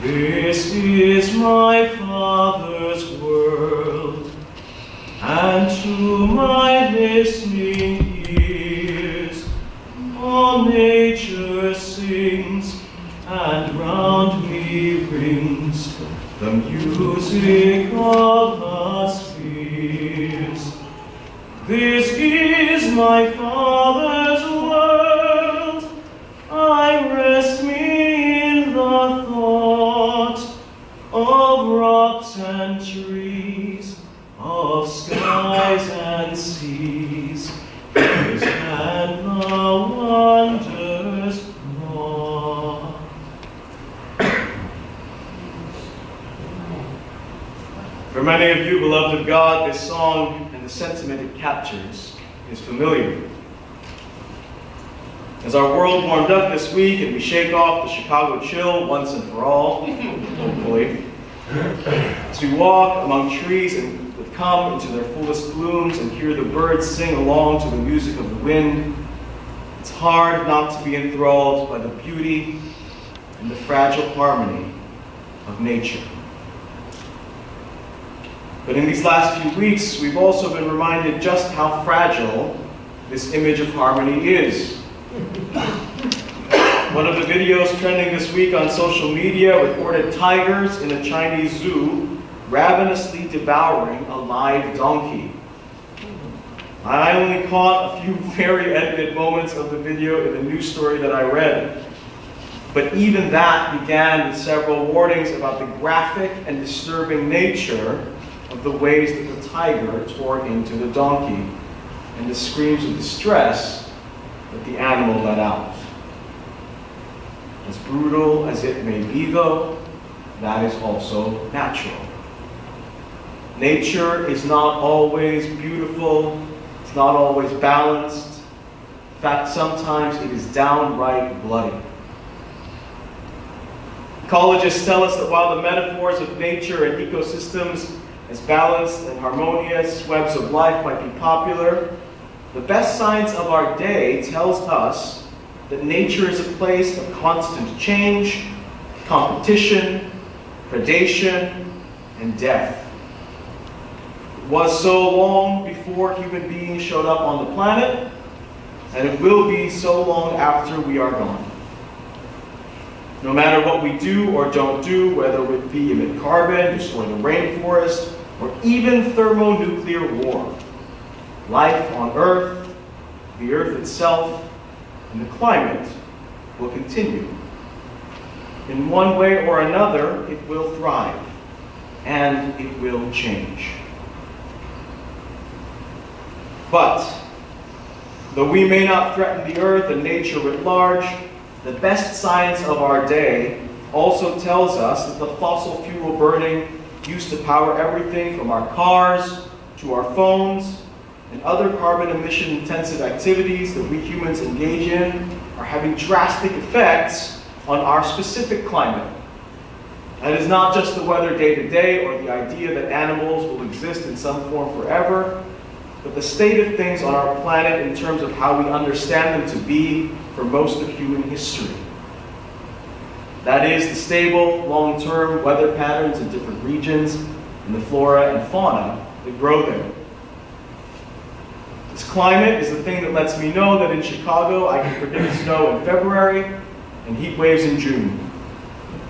This is my Father's world, and to my listening ears, all nature sings, and round me rings the music of the spheres. This is my Father's world. I rest me in the thought of rocks and trees, of skies and seas, and the wonders wrought. For many of you, beloved of God, this song and the sentiment it captures is familiar. As our world warmed up this week and we shake off the Chicago chill once and for all, hopefully, as we walk among trees and would come into their fullest blooms and hear the birds sing along to the music of the wind, it's hard not to be enthralled by the beauty and the fragile harmony of nature. But in these last few weeks, we've also been reminded just how fragile this image of harmony is. One of the videos trending this week on social media recorded tigers in a Chinese zoo ravenously devouring a live donkey. I only caught a few very edited moments of the video in the news story that I read. But even that began with several warnings about the graphic and disturbing nature of the ways that the tiger tore into the donkey and the screams of distress that the animal let out. As brutal as it may be, though, that is also natural. Nature is not always beautiful, it's not always balanced. In fact, sometimes it is downright bloody. Ecologists tell us that while the metaphors of nature and ecosystems as balanced and harmonious webs of life might be popular, the best science of our day tells us that nature is a place of constant change, competition, predation, and death. It was so long before human beings showed up on the planet, and it will be so long after we are gone. No matter what we do or don't do, whether it be emit carbon, destroy the rainforest, or even thermonuclear war, life on Earth, the Earth itself, and the climate will continue. In one way or another, it will thrive, and it will change. But, though we may not threaten the Earth and nature writ large, the best science of our day also tells us that the fossil fuel burning used to power everything from our cars to our phones and other carbon emission-intensive activities that we humans engage in are having drastic effects on our specific climate. And it is not just the weather day to day or the idea that animals will exist in some form forever, but the state of things on our planet in terms of how we understand them to be for most of human history. That is, the stable, long-term weather patterns in different regions and the flora and fauna that grow there. This climate is the thing that lets me know that in Chicago I can predict snow in February and heat waves in June.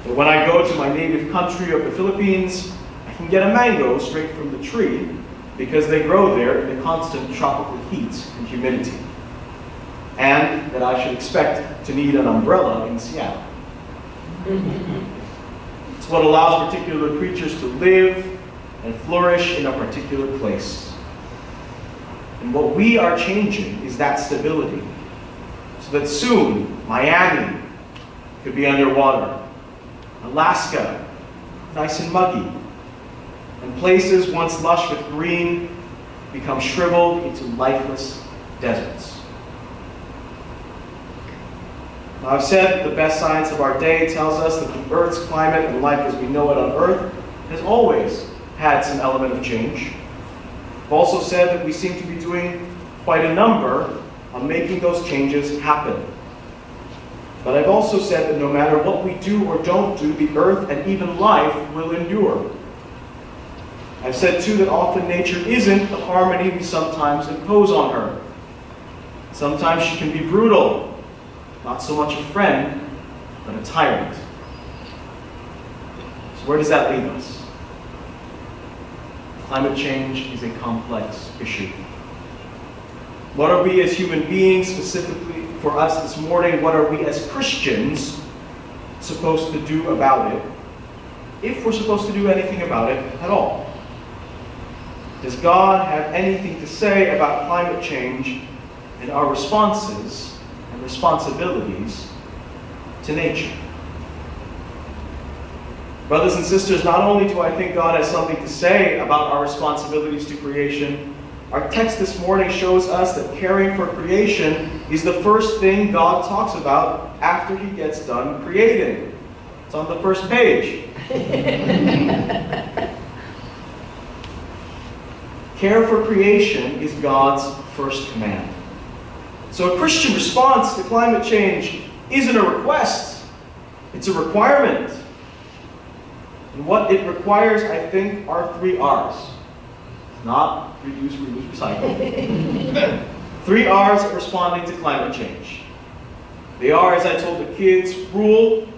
But when I go to my native country of the Philippines, I can get a mango straight from the tree because they grow there in the constant tropical heat and humidity. And that I should expect to need an umbrella in Seattle. It's what allows particular creatures to live and flourish in a particular place. And what we are changing is that stability, so that soon Miami could be underwater, Alaska nice and muggy, and places once lush with green become shriveled into lifeless deserts. Now, I've said that the best science of our day tells us that the Earth's climate and life as we know it on Earth has always had some element of change. I've also said that we seem to be doing quite a number on making those changes happen. But I've also said that no matter what we do or don't do, the earth and even life will endure. I've said too that often nature isn't the harmony we sometimes impose on her. Sometimes she can be brutal, not so much a friend, but a tyrant. So where does that leave us? Climate change is a complex issue. What are we as human beings, specifically for us this morning, what are we as Christians supposed to do about it, if we're supposed to do anything about it at all? Does God have anything to say about climate change and our responses and responsibilities to nature? Brothers and sisters, not only do I think God has something to say about our responsibilities to creation, our text this morning shows us that caring for creation is the first thing God talks about after he gets done creating. It's on the first page. Care for creation is God's first command. So a Christian response to climate change isn't a request, it's a requirement. And what it requires, I think, are 3 R's. Not reduce, reuse, recycle. 3 R's of responding to climate change. They are, as I told the kids, rule,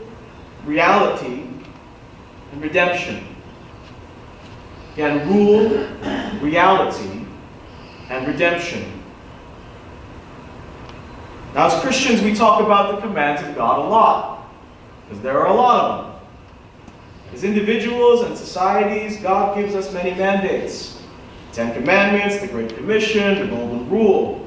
reality, and redemption. Again, rule, reality, and redemption. Now, as Christians, we talk about the commands of God a lot, because there are a lot of them. As individuals and societies, God gives us many mandates. 10 Commandments, the Great Commission, the Golden Rule.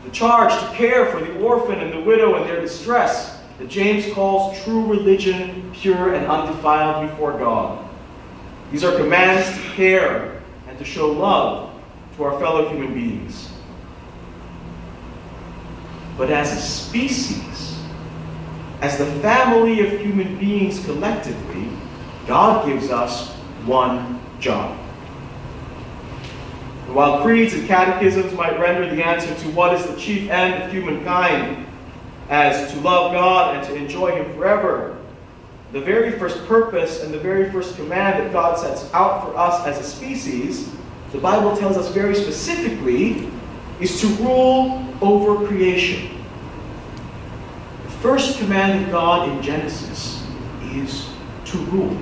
The charge to care for the orphan and the widow in their distress, that James calls true religion, pure and undefiled before God. These are commands to care and to show love to our fellow human beings. But as a species, as the family of human beings collectively, God gives us one job. And while creeds and catechisms might render the answer to what is the chief end of humankind as to love God and to enjoy Him forever, the very first purpose and the very first command that God sets out for us as a species, the Bible tells us very specifically, is to rule over creation. The first command of God in Genesis is to rule.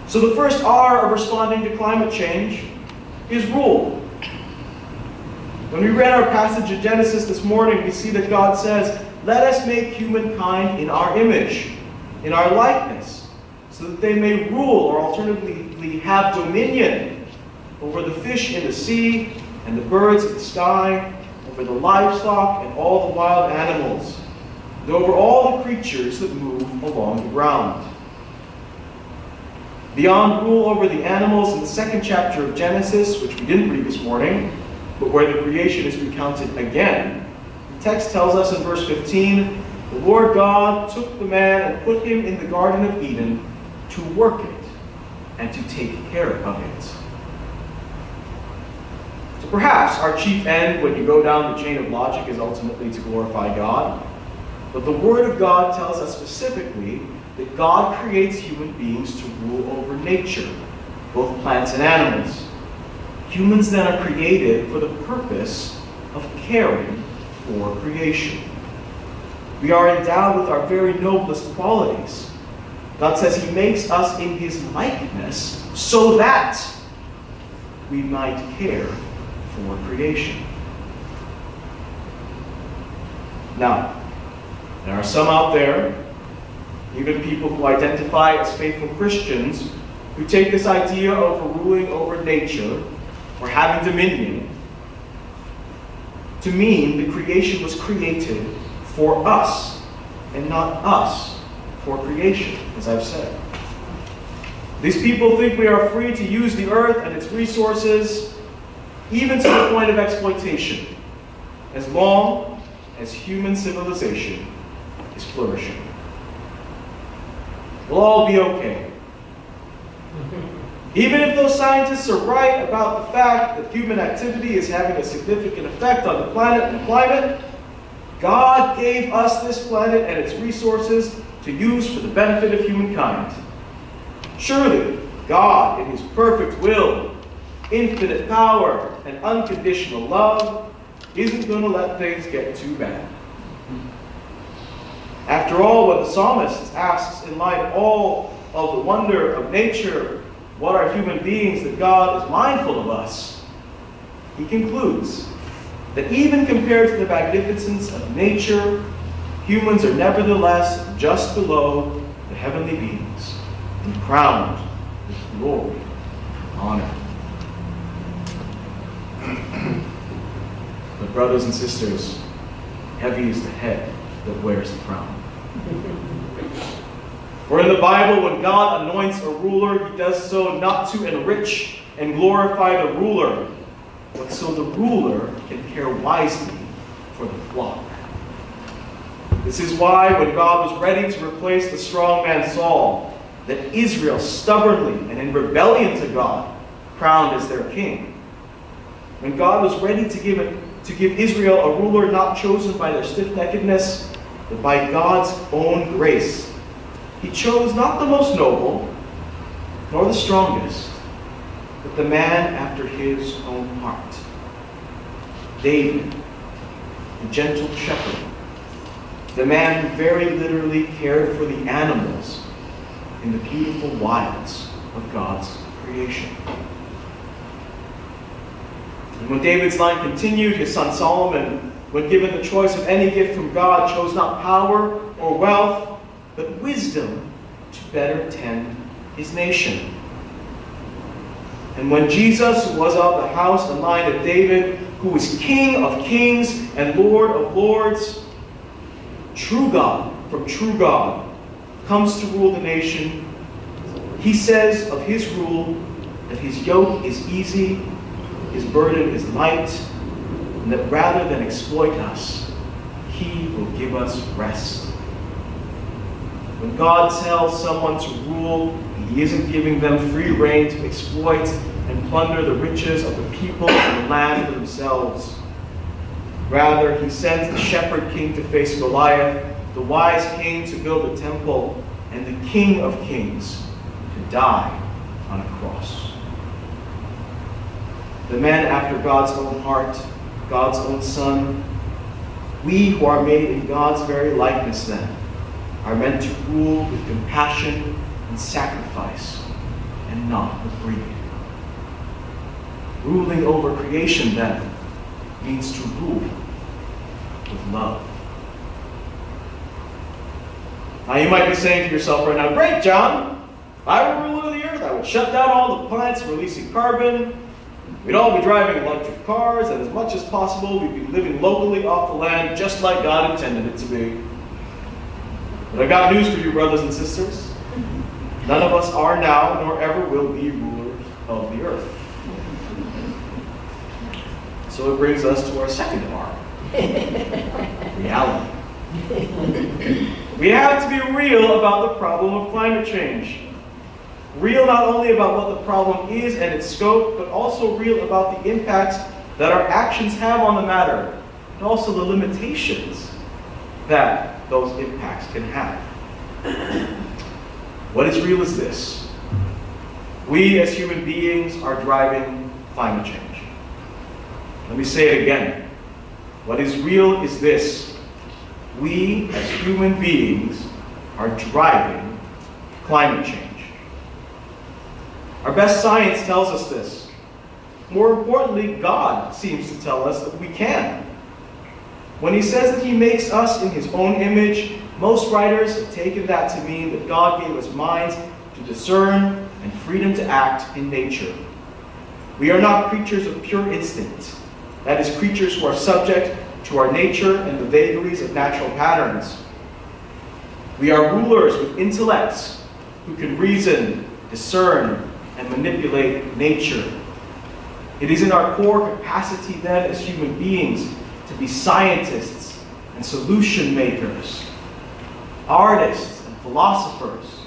So the first R of responding to climate change is rule. When we read our passage in Genesis this morning, we see that God says, "Let us make humankind in our image, in our likeness, so that they may rule," or alternatively have dominion, over the fish in the sea and the birds of the sky, over the livestock and all the wild animals, and over all the creatures that move along the ground. Beyond rule over the animals in the 2nd chapter of Genesis, which we didn't read this morning, but where the creation is recounted again, the text tells us in verse 15, "The Lord God took the man and put him in the Garden of Eden to work it and to take care of it." So perhaps our chief end when you go down the chain of logic is ultimately to glorify God. But the Word of God tells us specifically that God creates human beings to rule over nature, both plants and animals. Humans then are created for the purpose of caring for creation. We are endowed with our very noblest qualities. God says He makes us in His likeness so that we might care for creation. Now, there are some out there, even people who identify as faithful Christians, who take this idea of ruling over nature, or having dominion, to mean the creation was created for us, and not us for creation, as I've said. These people think we are free to use the earth and its resources, even to the point of exploitation, as long as human civilization is flourishing. We'll all be okay. Even if those scientists are right about the fact that human activity is having a significant effect on the planet and the climate, God gave us this planet and its resources to use for the benefit of humankind. Surely, God, in his perfect will, infinite power, and unconditional love, isn't going to let things get too bad. After all, when the psalmist asks, in light of all of the wonder of nature, what are human beings that God is mindful of us, he concludes that even compared to the magnificence of nature, humans are nevertheless just below the heavenly beings and crowned with glory and honor. But brothers and sisters, heavy is the head that wears the crown. For in the Bible, when God anoints a ruler, he does so not to enrich and glorify the ruler, but so the ruler can care wisely for the flock. This is why when God was ready to replace the strong man Saul, that Israel stubbornly and in rebellion to God crowned as their king. When God was ready to give Israel a ruler not chosen by their stiff-neckedness, but by God's own grace, he chose not the most noble, nor the strongest, but the man after his own heart. David, the gentle shepherd, the man who very literally cared for the animals in the beautiful wilds of God's creation. And when David's line continued, his son Solomon, when given the choice of any gift from God, chose not power or wealth, but wisdom to better tend his nation. And when Jesus, who was of the house and line of David, who is King of kings and Lord of lords, true God from true God, comes to rule the nation, he says of his rule that his yoke is easy, his burden is light, and that rather than exploit us, he will give us rest. When God tells someone to rule, he isn't giving them free rein to exploit and plunder the riches of the people and the land for themselves. Rather, he sends the shepherd king to face Goliath, the wise king to build a temple, and the King of kings to die on a cross. The men after God's own heart, God's own Son, we who are made in God's very likeness then, are meant to rule with compassion and sacrifice, and not with greed. Ruling over creation, then, means to rule with love. Now you might be saying to yourself right now, great, John, if I were ruler of the earth, I would shut down all the plants releasing carbon. We'd all be driving electric cars, and as much as possible, we'd be living locally off the land, just like God intended it to be. But I've got news for you, brothers and sisters. None of us are now, nor ever will be rulers of the earth. So it brings us to our second R, reality. We have to be real about the problem of climate change. Real not only about what the problem is and its scope, but also real about the impacts that our actions have on the matter, and also the limitations that those impacts can have. What is real is this: we as human beings are driving climate change. Let me say it again. What is real is this: we as human beings are driving climate change. Our best science tells us this. More importantly, God seems to tell us that we can. When he says that he makes us in his own image, most writers have taken that to mean that God gave us minds to discern and freedom to act in nature. We are not creatures of pure instinct. That is, creatures who are subject to our nature and the vagaries of natural patterns. We are rulers with intellects who can reason, discern, and manipulate nature. It is in our core capacity then as human beings to be scientists and solution makers, artists and philosophers.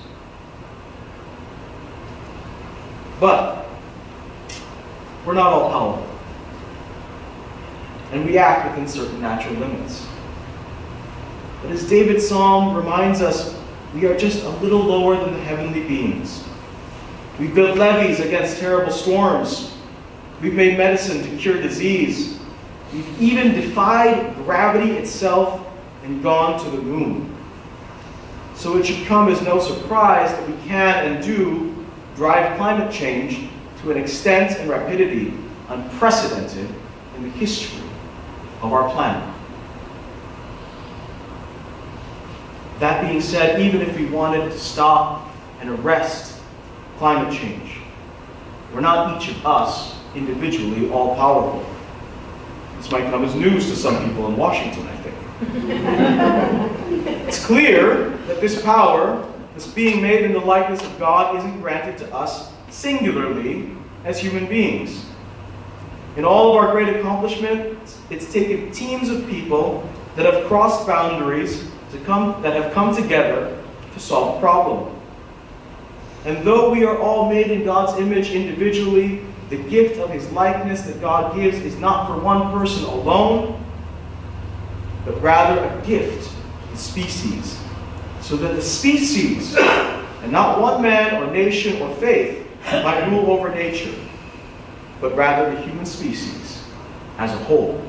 But we're not all powerful, and we act within certain natural limits. But as David's psalm reminds us, we are just a little lower than the heavenly beings. We've built levees against terrible storms. We've made medicine to cure disease. We've even defied gravity itself and gone to the moon. So it should come as no surprise that we can and do drive climate change to an extent and rapidity unprecedented in the history of our planet. That being said, even if we wanted to stop and arrest climate change, we're not each of us individually all-powerful. This might come as news to some people in Washington, I think. It's clear that this power, this being made in the likeness of God, isn't granted to us singularly as human beings. In all of our great accomplishments, it's taken teams of people that have crossed boundaries that have come together to solve a problem. And though we are all made in God's image individually, the gift of his likeness that God gives is not for one person alone, but rather a gift to the species, so that the species, and not one man or nation or faith, might rule over nature, but rather the human species as a whole.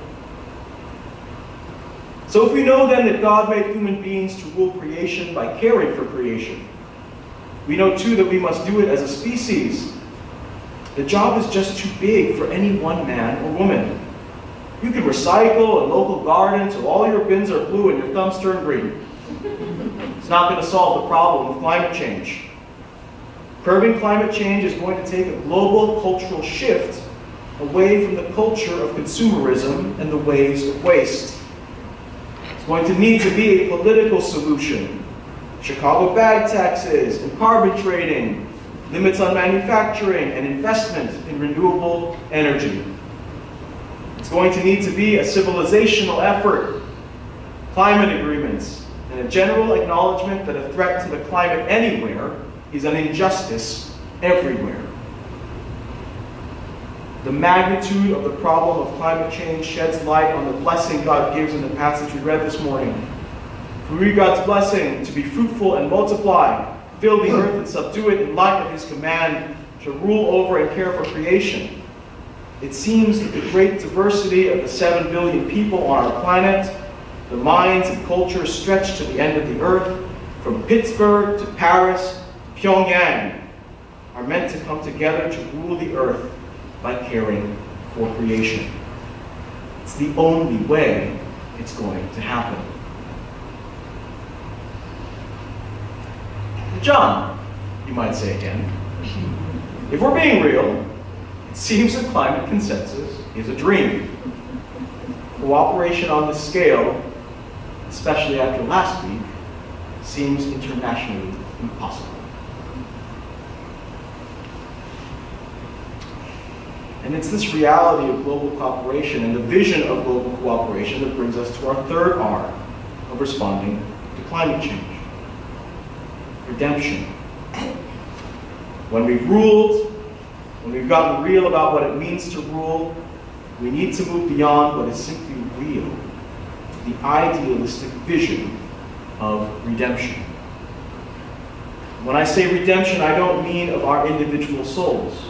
So if we know then that God made human beings to rule creation by caring for creation, we know too that we must do it as a species. The job is just too big for any one man or woman. You can recycle in local gardens so all your bins are blue and your thumbs turn green. It's not going to solve the problem of climate change. Curbing climate change is going to take a global cultural shift away from the culture of consumerism and the ways of waste. It's going to need to be a political solution. Chicago bag taxes and carbon trading, limits on manufacturing and investment in renewable energy. It's going to need to be a civilizational effort, climate agreements, and a general acknowledgement that a threat to the climate anywhere is an injustice everywhere. The magnitude of the problem of climate change sheds light on the blessing God gives in the passage we read this morning. For we read God's blessing to be fruitful and multiply, fill the earth and subdue it in light of his command to rule over and care for creation. It seems that the great diversity of the 7 billion people on our planet, the minds and cultures stretched to the end of the earth, from Pittsburgh to Paris to Pyongyang, are meant to come together to rule the earth by caring for creation. It's the only way it's going to happen. John, you might say again, if we're being real, it seems that climate consensus is a dream. Cooperation on this scale, especially after last week, seems internationally impossible. And it's this reality of global cooperation and the vision of global cooperation that brings us to our third R of responding to climate change. Redemption. When we've ruled, when we've gotten real about what it means to rule, we need to move beyond what is simply real to the idealistic vision of redemption. When I say redemption, I don't mean of our individual souls.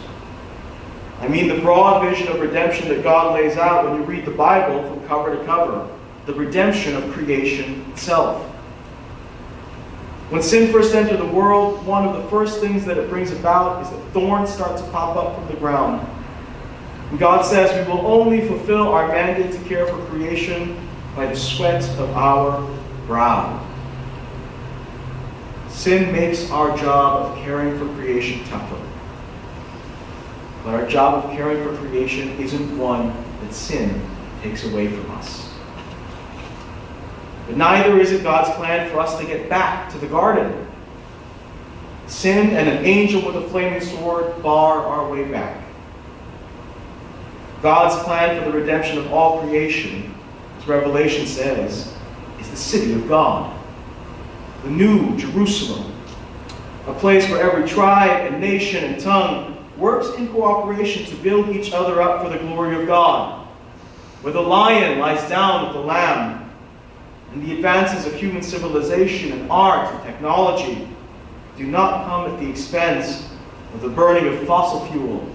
I mean the broad vision of redemption that God lays out when you read the Bible from cover to cover, the redemption of creation itself. When sin first entered the world, one of the first things that it brings about is that thorns start to pop up from the ground. And God says we will only fulfill our mandate to care for creation by the sweat of our brow. Sin makes our job of caring for creation tougher. But our job of caring for creation isn't one that sin takes away from us. But neither is it God's plan for us to get back to the garden. Sin and an angel with a flaming sword bar our way back. God's plan for the redemption of all creation, as Revelation says, is the city of God, the new Jerusalem, a place where every tribe and nation and tongue works in cooperation to build each other up for the glory of God, where the lion lies down with the lamb, and the advances of human civilization and art and technology do not come at the expense of the burning of fossil fuel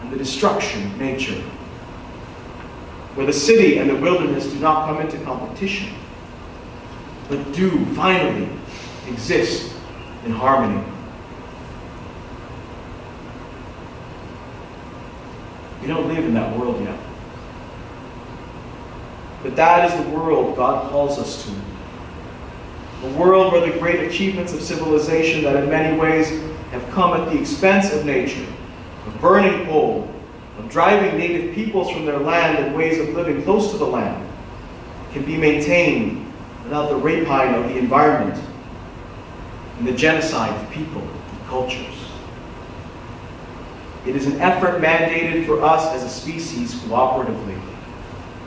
and the destruction of nature. Where the city and the wilderness do not come into competition, but do finally exist in harmony. We don't live in that world yet. But that is the world God calls us to. A world where the great achievements of civilization that in many ways have come at the expense of nature, of burning coal, of driving native peoples from their land and ways of living close to the land, can be maintained without the rapine of the environment and the genocide of people and cultures. It is an effort mandated for us as a species cooperatively,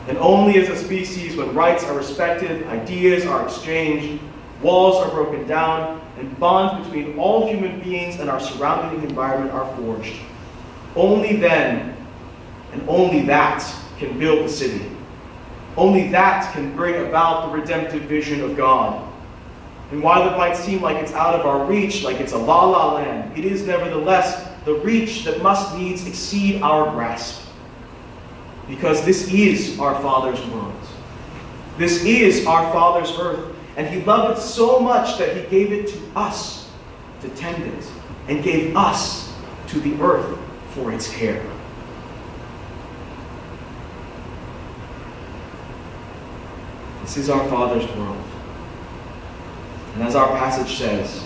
and only as a species when rights are respected, ideas are exchanged, walls are broken down, and bonds between all human beings and our surrounding environment are forged. Only then, and only that, can build the city. Only that can bring about the redemptive vision of God. And while it might seem like it's out of our reach, like it's a la-la land, it is nevertheless the reach that must needs exceed our grasp. Because this is our Father's world. This is our Father's earth. And He loved it so much that He gave it to us to tend it, and gave us to the earth for its care. This is our Father's world. And as our passage says,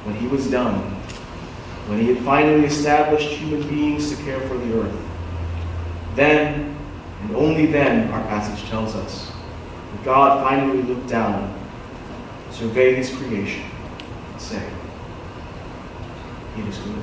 when He was done, when He had finally established human beings to care for the earth, then, and only then, our passage tells us, that God finally looked down, surveyed His creation, and said, "It is good."